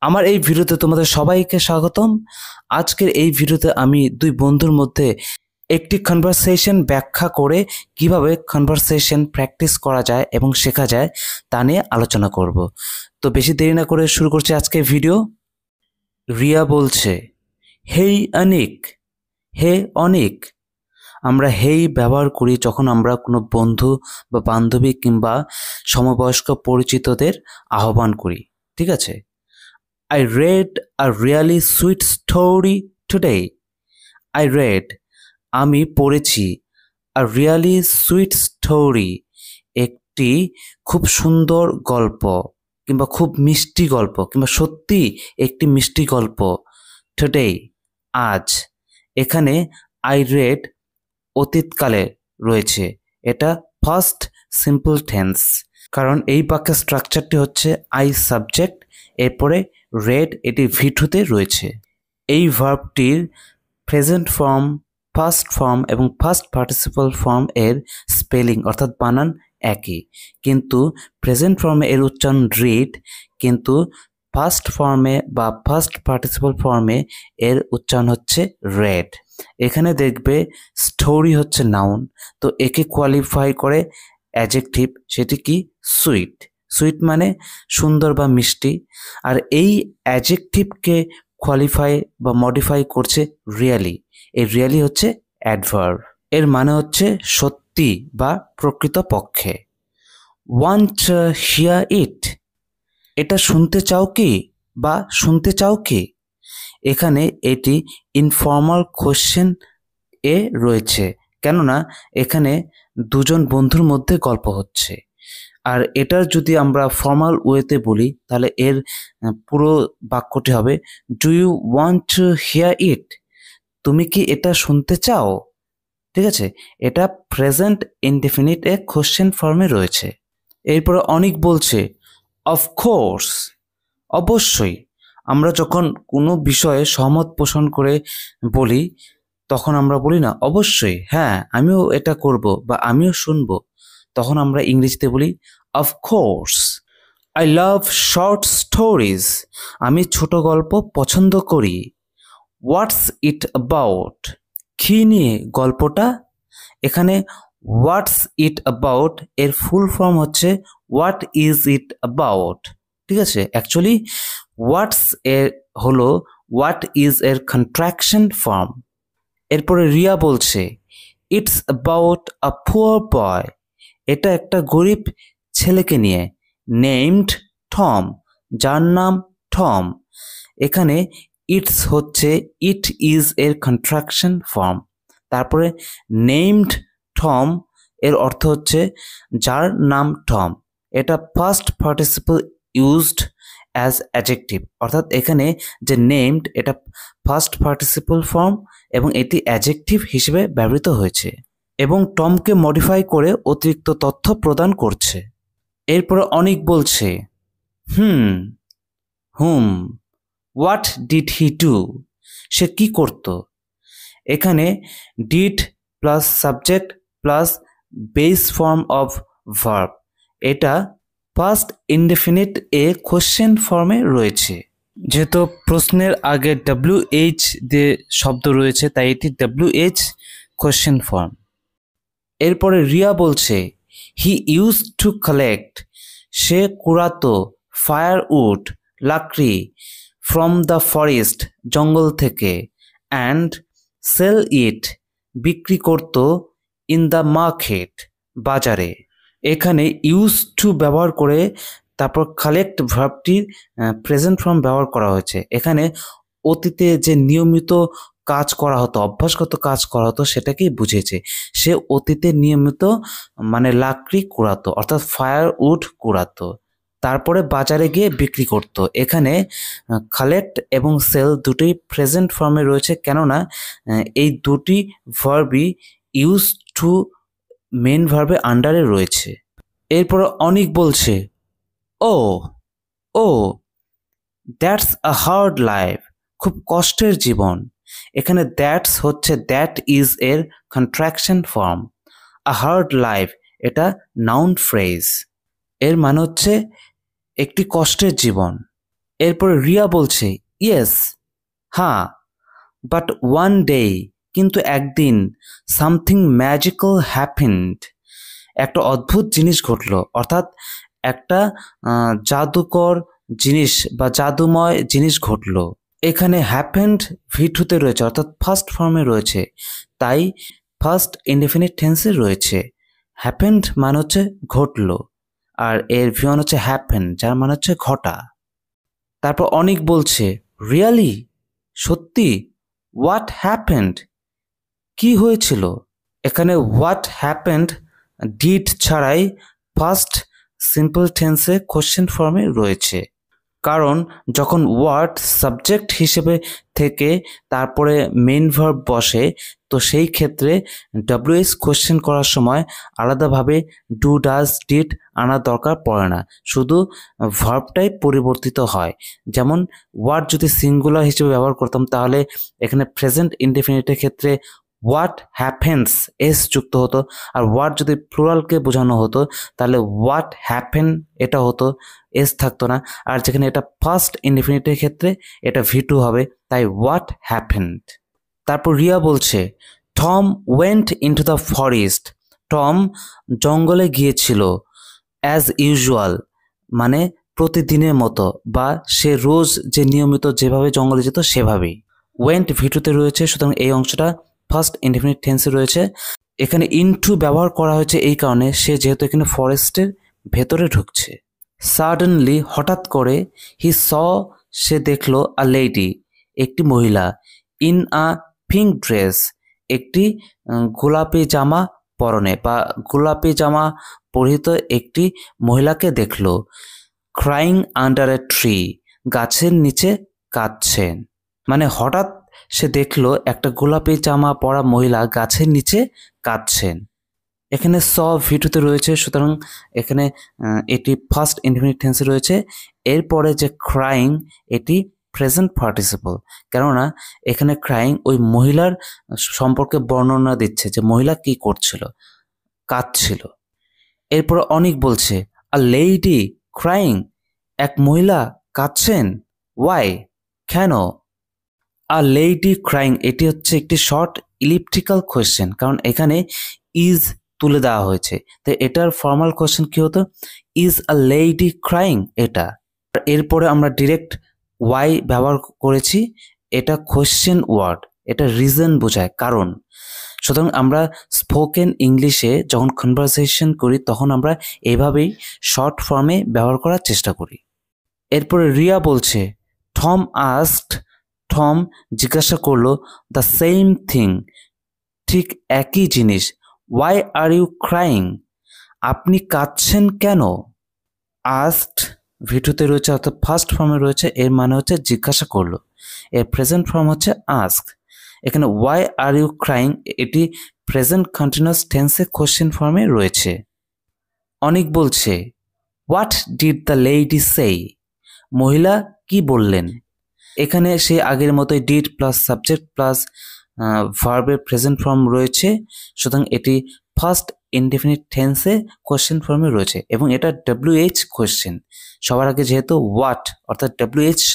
আমার এই ভিডিওতে তোমাদের সবাইকে স্বাগতম। আজকের এই ভিডিওতে আমি দুই বন্ধুর মধ্যে একটি কনভারসেশন ব্যাখ্যা করে কিভাবে কনভারসেশন প্র্যাকটিস করা যায় এবং শেখা যায় তা নিয়ে আলোচনা করব। তো বেশি দেরি না করে শুরু করছি আজকের ভিডিও। রিয়া বলছে, হেই অনিক, হে অনিক। আমরা হেই ব্যবহার করি যখন আমরা কোনো বন্ধু বা বান্ধবী কিংবা সমবয়স্ক পরিচিতদের আহ্বান করি, ঠিক আছে? I read a really sweet story today. I read, আমি পড়েছি, a really sweet story, একটি খুব সুন্দর গল্প কিংবা খুব মিষ্টি গল্প কিংবা সত্যি একটি মিষ্টি গল্প। Today, আজ। এখানে I read অতীতকালে রয়েছে, এটা ফার্স্ট সিম্পল টেন্স, কারণ এই বাক্যের স্ট্রাকচারটি হচ্ছে আই সাবজেক্ট, এরপরে রেড এটি ভিটুতে রয়েছে। এই ভার্বটির প্রেজেন্ট ফর্ম, ফার্স্ট ফর্ম এবং ফার্স্ট পার্টিসিপাল ফর্ম এর স্পেলিং অর্থাৎ বানান একই, কিন্তু প্রেজেন্ট ফর্মে এর উচ্চারণ রিড, কিন্তু ফার্স্ট ফর্মে বা ফার্স্ট পার্টিসিপাল ফর্মে এর উচ্চারণ হচ্ছে রেড। এখানে দেখবে স্টোরি হচ্ছে নাউন, তো একে কোয়ালিফাই করে অ্যাডজেক্টিভ, সেটি কি? সুইট। সুইট মানে সুন্দর বা মিষ্টি, আর এই অ্যাডজেক্টিভকে কোয়ালিফাই বা মডিফাই করছে রিয়ালি। এই রিয়ালি হচ্ছে অ্যাডভার্ব, এর মানে হচ্ছে সত্যি বা প্রকৃতপক্ষে। ওয়ান্ট হিয়ার ইট, এটা শুনতে চাও কি বা শুনতে চাও কি? এখানে এটি ইনফর্মাল কোশ্চেন এ রয়েছে, কেননা এখানে দুজন বন্ধুর মধ্যে গল্প হচ্ছে। আর এটার যদি আমরা ফর্মাল ওয়েতে বলি তাহলে এর পুরো বাক্যটি হবে, do you want to hear it, তুমি কি এটা শুনতে চাও? ঠিক আছে, এটা প্রেজেন্ট ইনডেফিনিট এ কোশ্চেন ফর্মে রয়েছে। এরপরে অনেক বলছে, অফকোর্স, অবশ্যই। আমরা যখন কোনো বিষয়ে সহমত পোষণ করে বলি তখন আমরা বলি না অবশ্যই, হ্যাঁ আমিও এটা করব বা আমিও শুনবো, তখন আমরা ইংরেজিতে বলি of course. I love short stories, আমি ছোট গল্প পছন্দ করি। হোয়াটস ইট অ্যাবাউট, কী নিয়ে গল্পটা? এখানে হোয়াটস ইট অ্যাবাউট এর ফুল ফর্ম হচ্ছে হোয়াট ইজ ইট অ্যাবাউট, ঠিক আছে? অ্যাকচুয়ালি হোয়াটস এর হলো হোয়াট ইজ এর কন্ট্রাকশন ফর্ম। এরপরে রিয়া বলছে, ইটস অ্যাবাউট আ পুয়ার বয়, এটা একটা গরিব ছেলেকে নিয়ে। নেমড টম, যার নাম টম। এখানে ইটস হচ্ছে ইট ইজ এর কন্ট্রাকশন ফর্ম, তারপরে নেমড টম এর অর্থ হচ্ছে যার নাম টম। এটা first participle used as adjective, অর্থাৎ এখানে যে নেমড এটা ফার্স্ট পার্টিসিপল ফর্ম এবং এটি অ্যাডজেক্টিভ হিসেবে ব্যবহৃত হয়েছে এবং টমকে মডিফাই করে অতিরিক্ত তথ্য প্রদান করছে। এরপরে অনেক বলছে, হুম, হোয়াট ডিড হি ডু, সে কি করত? এখানে did plus subject plus base form of verb, এটা ফার্স্ট ইনডেফিনিট এ কোশ্চেন ফর্মে রয়েছে। যেহেতু প্রশ্নের আগে WH দিয়ে শব্দ রয়েছে তাই এটি WH কোশ্চেন ফর্ম। এরপরে রিয়া বলছে, হি ইউজ টু কালেক্ট, সে কুড়াতো, ফায়ারউড, লাকড়ি, ফ্রম দ্য ফরেস্ট, জঙ্গল থেকে, অ্যান্ড সেল ইট, বিক্রি করত, ইন দ্য মার্কেট, বাজারে। এখানে ইউজ টু ব্যবহার করে তারপর কালেক্ট ভার্বটির প্রেজেন্ট ফর্ম ব্যবহার করা হয়েছে। এখানে অতীতে যে নিয়মিত কাজ করা হতো, অভ্যাসগত কাজ করা হতো সেটাকেই বুঝেছে। সে অতীতে নিয়মিত মানে লাকড়ি কুড়াতো অর্থাৎ ফায়ারউড কুড়াতো, তারপরে বাজারে গিয়ে বিক্রি করত। এখানে কালেক্ট এবং সেল দুটোই প্রেজেন্ট ফর্মে রয়েছে, কেননা এই দুটি ভার্বই ইউজ টু মেন ভার্বের আন্ডারে রয়েছে। এরপর অনেক বলছে, ও ও দ্যাটস আ হার্ড লাইফ, খুব কষ্টের জীবন। এখানে দ্যাটস হচ্ছে দ্যাট ইজ এর কন্ট্রাকশন ফর্ম, আ হার্ড লাইফ এটা নাউন ফ্রেজ, এর মানে হচ্ছে একটি কষ্টের জীবন। এরপরে রিয়া বলছে ইয়েস, হ্যাঁ, বাট ওয়ান ডে, কিন্তু একদিন, সামথিং ম্যাজিক্যাল হ্যাপেন্ড, একটা অদ্ভুত জিনিস ঘটলো, অর্থাৎ একটা জাদুকর জিনিস বা জাদুময় জিনিস ঘটলো। এখানে হ্যাপেন্ড V2-তে রয়েছে, অর্থাৎ ফার্স্ট ফর্মে রয়েছে, তাই ফার্স্ট ইনডেফিনিট টেন্সে রয়েছে। হ্যাপেন্ড মানে হচ্ছে ঘটলো, আর এর V1 হচ্ছে হ্যাপেন, যার মানে হচ্ছে ঘটা। তারপর অনিক বলছে রিয়ালি, সত্যি, হোয়াট হ্যাপেন্ড, কি হয়েছিল? এখানে হোয়াট হ্যাপেন্ড ডিড ছাড়াই ফার্স্ট সিম্পল টেন্সে কোশ্চেন ফর্মে রয়েছে, কারণ যখন হোয়াট সাবজেক্ট হিসেবে থেকে তারপরে মেইন ভার্ব বসে, তো সেই ক্ষেত্রে WH কোশ্চেন করার সময় আলাদাভাবে ডু, ডাজ, ডিড আনার দরকার পড়ে না, শুধু ভার্বটাই পরিবর্তিত হয়। যেমন হোয়াট যদি সিঙ্গুলার হিসেবে ব্যবহার করতাম, তাহলে এখানে প্রেজেন্ট ইনডেফিনিটের ক্ষেত্রে হোয়াট হ্যাপেন্স এস যুক্ত হতো, আর হোয়াট যদি প্লুরালকে বোঝানো হতো তাহলে হোয়াট হ্যাপেন এটা হতো, এস থাকতো না। আর যেখানে এটা ফার্স্ট ইনডেফিনিটের ক্ষেত্রে এটা V2 হবে, তাই হোয়াট হ্যাপেন্ড। তারপর রিয়া বলছে Tom went into the forest, Tom জঙ্গলে গিয়েছিল, অ্যাজ ইউজুয়াল মানে প্রতিদিনের মতো, বা সে রোজ যে নিয়মিত যেভাবে জঙ্গলে যেত সেভাবেই। ওয়েন্ট V2-তে রয়েছে, সুতরাং এই অংশটা ফার্স্ট ইনডেফিনিট টেন্সে রয়েছে। এখানে ইনটু ব্যবহার করা হয়েছে এই কারণে, সে যেহেতু এখানে ফরেস্টের ভেতরে ঢুকছে। সাডেনলি হঠাৎ করে, হি স সে দেখলো, আ লেডি একটি মহিলা, ইন আ পিঙ্ক ড্রেস একটি গোলাপি জামা পরনে বা গোলাপি জামা পরিহিত একটি মহিলাকে দেখলো, ক্রাইং আন্ডার এ ট্রি গাছের নিচে কাঁদছেন, মানে হঠাৎ সে দেখলো একটা গোলাপি জামা পরা মহিলা গাছের নিচে কাঁদছেন। এখানে স V2-তে রয়েছে, সুতরাং এখানে এটি ফার্স্ট ইনডেফিনিট টেন্সে রয়েছে। এরপরে যে ক্রাইং এটি প্রেজেন্ট পার্টিসিপল, কেননা এখানে ক্রাইং ওই মহিলার সম্পর্কে বর্ণনা দিচ্ছে যে মহিলা কি করছিল, কাঁদছিল। এরপরে অনিক বলছে আ লেডি ক্রাইং, এক মহিলা কাঁদছেন, ওয়াই কেন? আ লেডি ক্রাইং এটি হচ্ছে একটি শর্ট ইলিপ্টিক্যাল কোয়েশ্চেন, কারণ এখানে ইজ তুলে দেওয়া হয়েছে, তো এটার ফর্মাল কোয়েশ্চেন কি হতো, ইজ আ লেডি ক্রাইং এটা। এরপরে আমরা ডিরেক্ট ওয়াই ব্যবহার করেছি, এটা কোয়েশ্চেন ওয়ার্ড, এটা রিজন বোঝায়, কারণ। সুতরাং আমরা স্পোকেন ইংলিশে যখন কনভারসেশন করি তখন আমরা এভাবেই শর্ট ফর্মে ব্যবহার করার চেষ্টা করি। এরপরে রিয়া বলছে টম আস্কড, টম জিজ্ঞাসা করলো, দ্য সেম থিং ঠিক একই জিনিস, ওয়াই আর ইউ ক্রাইং আপনি কাঁদছেন কেন? আস্কড V2-তে রয়েছে, অর্থাৎ ফার্স্ট ফর্মে রয়েছে, এর মানে হচ্ছে জিজ্ঞাসা করলো, এর প্রেজেন্ট ফর্ম হচ্ছে আস্ক। এখানে ওয়াই আর ইউ ক্রাইং এটি প্রেজেন্ট কন্টিনিউয়াস টেন্সে কোশ্চেন ফর্মে রয়েছে। অনিক বলছে হোয়াট ডিড দ্য লেডি সেই, মহিলা কি বললেন? এখানে সেই আগের মতোই ডিড প্লাস সাবজেক্ট প্লাস ভার্বের প্রেজেন্ট ফর্ম রয়েছে, সুতরাং এটি ফার্স্ট ইনডেফিনিট টেন্সে কোশ্চেন ফর্মে রয়েছে, এবং এটা WH কোশ্চেন। সবার আগে যেহেতু হোয়াট অর্থাৎ WH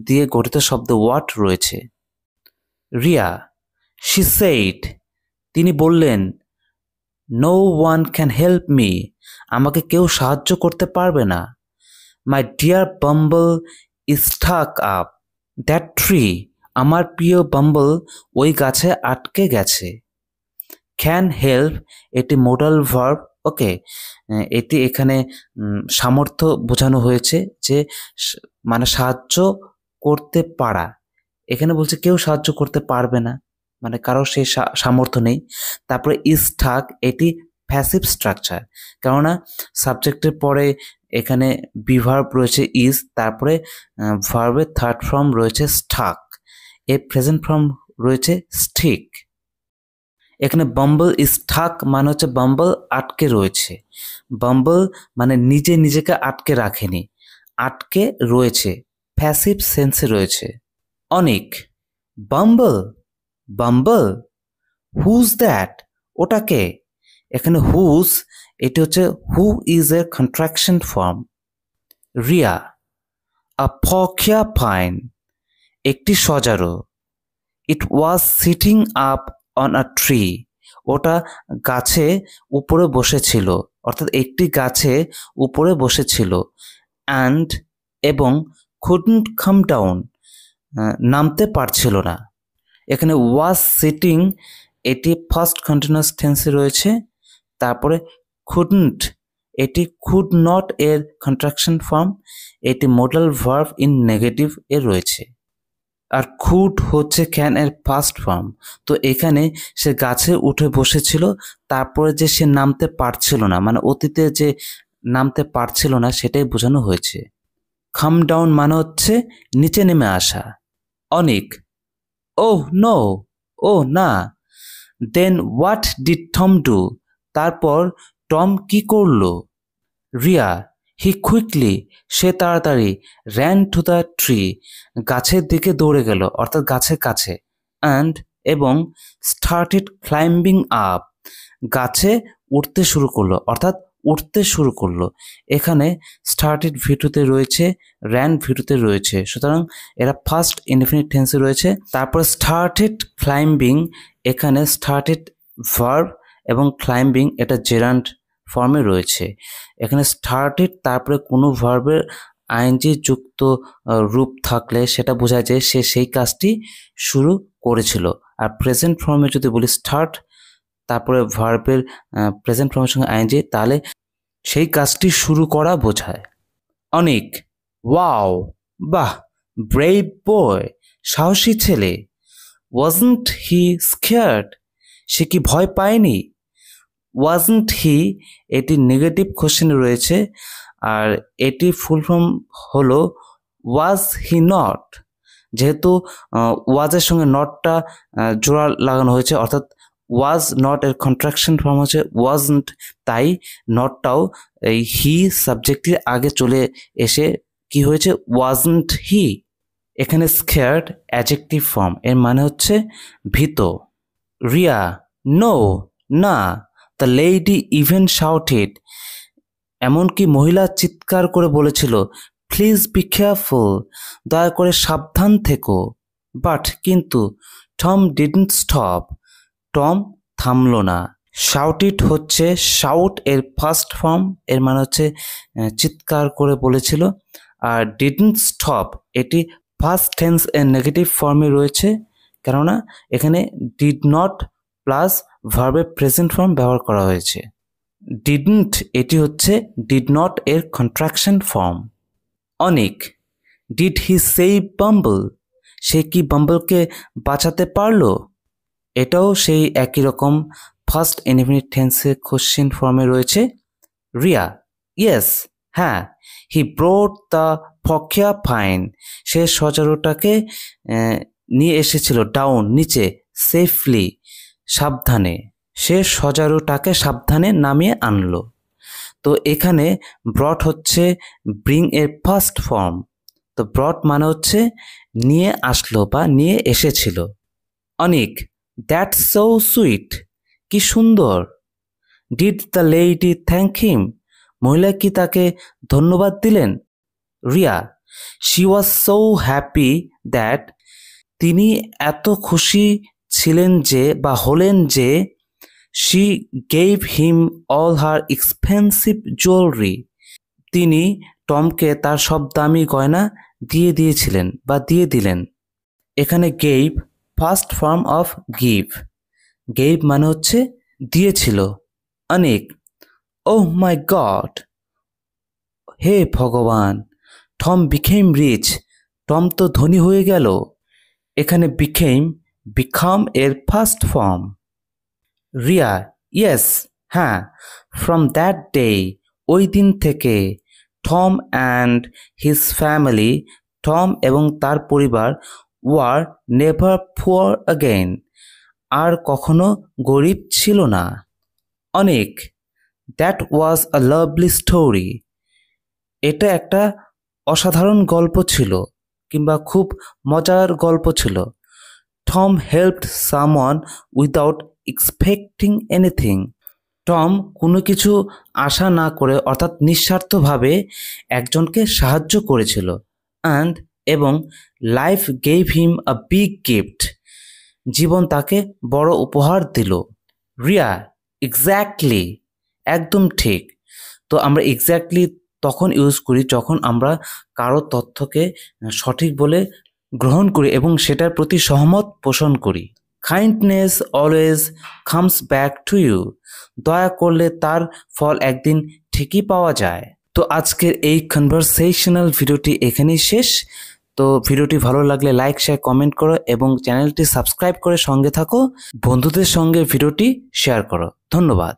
দিয়ে গঠিত শব্দ হোয়াট রয়েছে। রিয়া শি সেইড, তিনি বললেন, no one can help me, আমাকে কেউ সাহায্য করতে পারবে না। My dear Bumble is stuck up that tree, আমার প্রিয় বাম্বল ওই গাছে আটকে গেছে। ক্যান হেল্প এটি মোডাল ভার্ব, ওকে, এটি এখানে সামর্থ্য বোঝানো হয়েছে, যে মানে সাহায্য করতে পারা। এখানে বলছে কেউ সাহায্য করতে পারবে না, মানে কারো সেই সামর্থ্য নেই। তারপরে ইজ স্টাক এটি প্যাসিভ স্ট্রাকচার, কেননা সাবজেক্টের পরে এখানে বিভার্ব রয়েছে ইজ, তারপরে ভার্বের থার্ড ফর্ম রয়েছে স্টাক, এর প্রেজেন্ট ফর্ম রয়েছে স্টিক। এখানে বাম্বল ইজ স্টাক মানে হচ্ছে বাম্বল আটকে রয়েছে, বাম্বল মানে নিজে নিজেকে আটকে রাখেনি, আটকে রয়েছে, প্যাসিভ সেন্সে রয়েছে। Anik bumble, bumble whose that, ওটাকে। এখানে হুজ এটি হচ্ছে হু ইজ এর contraction form. Riya a porcupine একটি সজারু। It was sitting up on a tree, ওটা গাছে উপরে বসেছিল, অর্থাৎ একটি গাছে উপরে বসেছিল। অ্যান্ড এবং couldn't come down, নামতে পারছিল না। এখানে ওয়াজ সিটিং এটি ফার্স্ট কন্টিনিউয়াস টেন্সে রয়েছে। তারপরে couldn't এটি could not এর কন্ট্রাকশন ফর্ম, এটি মডাল ভার্ব ইন নেগেটিভ এ রয়েছে। আর could হচ্ছে ক্যান এর পাস্ট ফর্ম। তো এখানে সে গাছে উঠে বসেছিল, তারপরে যে সে নামতে পারছিল না, মানে অতীতে যে নামতে পারছিল না সেটাই বোঝানো হয়েছে। কাম ডাউন মানে হচ্ছে নিচে নেমে আসা। অনিক, ওহ নো, ও না। দেন হোয়াট ডিড টম ডু, তারপর টম কি করলো? রিয়া, হি কুইকলি, সে তাড়াতাড়ি, র্যান টু দ্য ট্রি, গাছের দিকে দৌড়ে গেল, অর্থাৎ গাছের কাছে। অ্যান্ড এবং স্টার্টেড ক্লাইম্বিং আপ, গাছে উঠতে শুরু করলো, অর্থাৎ উঠতে শুরু করলো। এখানে স্টার্টেড ভিটুতে রয়েছে, র্যান ভিটুতে রয়েছে, সুতরাং এরা ফার্স্ট ইনডিফিনিট টেন্সে রয়েছে। তারপর স্টার্টেড ক্লাইম্বিং, এখানে স্টার্টেড ভার্ব এবং ক্লাইম্বিং এটা জেরান্ড ফর্মে রয়েছে। এখানে স্টার্টেড তারপরে কোনো ভার্বের আইএনজি যুক্ত রূপ থাকলে সেটা বোঝায় যে সে সেই কাজটি শুরু করেছিল। আর প্রেজেন্ট ফর্মে যদি বলি স্টার্ট তারপরে ভার্বের প্রেজেন্ট ফর্মের সঙ্গে আইএনজি, তাহলে সেই কাজটি শুরু করা বোঝায়। অনেক, ওয়াও, বাহ, ব্রেভ বয়, সাহসী ছেলে। ওয়াজন্ট হি স্কেয়ার্ড, সে কি ভয় পায়নি? ওয়াজন্ট হি এটি নেগেটিভ কোশ্চেনে রয়েছে, আর এটি ফুল ফর্ম হলো ওয়াজ হি নট। যেহেতু ওয়াজের সঙ্গে নটটা জোড়া লাগানো হয়েছে, অর্থাৎ ওয়াজ নট এর কন্ট্রাকশন ফর্ম হচ্ছে ওয়াজন্ট, তাই নটটাও এই হি সাবজেক্টের আগে চলে এসে কি হয়েছে, ওয়াজন্ট হি। এখানে স্কেয়ার্ড অ্যাডজেক্টিভ ফর্ম, এর মানে হচ্ছে ভীত। রিয়া, নো, না। দ্য লেডি ইভেন শাউটেড, এমনকি মহিলা চিৎকার করে বলেছিল, প্লিজ বি কেয়ারফুল, দয়া করে সাবধান থেকো। বাট কিন্তু টম ডিডন্ট স্টপ, টম থামল না। শাউটেড হচ্ছে শাউট এর ফার্স্ট ফর্ম, এর মানে হচ্ছে চিৎকার করে বলেছিল। আর ডিডন্ট স্টপ এটি ফার্স্ট টেন্স এর নেগেটিভ ফর্মে রয়েছে, কেননা এখানে ডিড নট প্লাস ভার্বের প্রেজেন্ট ফর্ম ব্যবহার করা হয়েছে। ডিডন্ট এটি হচ্ছে ডিড নট এর কন্ট্রাকশন ফর্ম। অনেক, ডিড হি সেভ বাম্বল, সে কি বাম্বলকে বাঁচাতে পারলো? এটাও সেই একই রকম ফার্স্ট ইনডিফিনিট টেন্সে কোশ্চেন ফর্মে রয়েছে। রিয়া, ইয়েস, হ্যাঁ। হি ব্রোট দ্য পর্কিউপাইন, সে সজারুটাকে নিয়ে এসেছিল ডাউন, নিচে, সেফলি, সাবধানে, সে সজারুটাকে সাবধানে নামিয়ে আনলো। তো এখানে ব্রট হচ্ছে ব্রিং এর ফার্স্ট ফর্ম। তো ব্রট মানে হচ্ছে নিয়ে আসলো বা নিয়ে এসেছিল। অনেক, দ্যাটস সো সুইট, কি সুন্দর। ডিড দ্য লেডি থ্যাংক হিম, মহিলা কি তাকে ধন্যবাদ দিলেন? Riya, she was so happy that, তিনি এত খুশি ছিলেন যে বা হলেন যে, she gave him all her expensive jewellery, তিনি টমকে তার সব দামি গয়না দিয়ে দিয়েছিলেন বা দিয়ে দিলেন। এখানে gave first form of give, gave মানে হচ্ছে দিয়েছিল। অনেক, ওহ মাই গড, হে ভগবান, টম বিকেম রিচ, টম তো ধনী হয়ে গেল। এখানে বিকেম বিকাম এর ফার্স্ট ফর্ম। রিয়া, ইয়েস, হ্যাঁ। ফ্রম দ্যাট ডে, ওই দিন থেকে, Tom and his family, Tom এবং তার পরিবার, ওয়ার নেভার পুয়ার অ্যাগেন, আর কখনো গরিব ছিল না। অনেক, that was a lovely story, এটা একটা অসাধারণ গল্প ছিল কিংবা খুব মজার গল্প ছিল। Tom helped someone without expecting anything, Tom কোনো কিছু আশা না করে অর্থাৎ নিঃস্বার্থভাবে একজনকে সাহায্য করেছিল। অ্যান্ড এবং life gave him a big gift, জীবন তাকে বড় উপহার দিল। রিয়া, এক্স্যাক্টলি, একদম ঠিক। তো আমরা এক্স্যাক্টলি তখন ইউজ করি যখন আমরা কারো তথ্যকে সঠিক বলে গ্রহণ করি এবং সেটার প্রতি সহমত পোষণ করি। Kindness always comes back to you, দয়া করলে তার ফল একদিন ঠিকই পাওয়া যায়। তো আজকের এই কনভারসেশনাল ভিডিওটি এখানেই শেষ। তো ভিডিওটি ভালো লাগলে লাইক, শেয়ার, কমেন্ট করো এবং চ্যানেলটি সাবস্ক্রাইব করে সঙ্গে থাকো। বন্ধুদের সঙ্গে ভিডিওটি শেয়ার করো। ধন্যবাদ।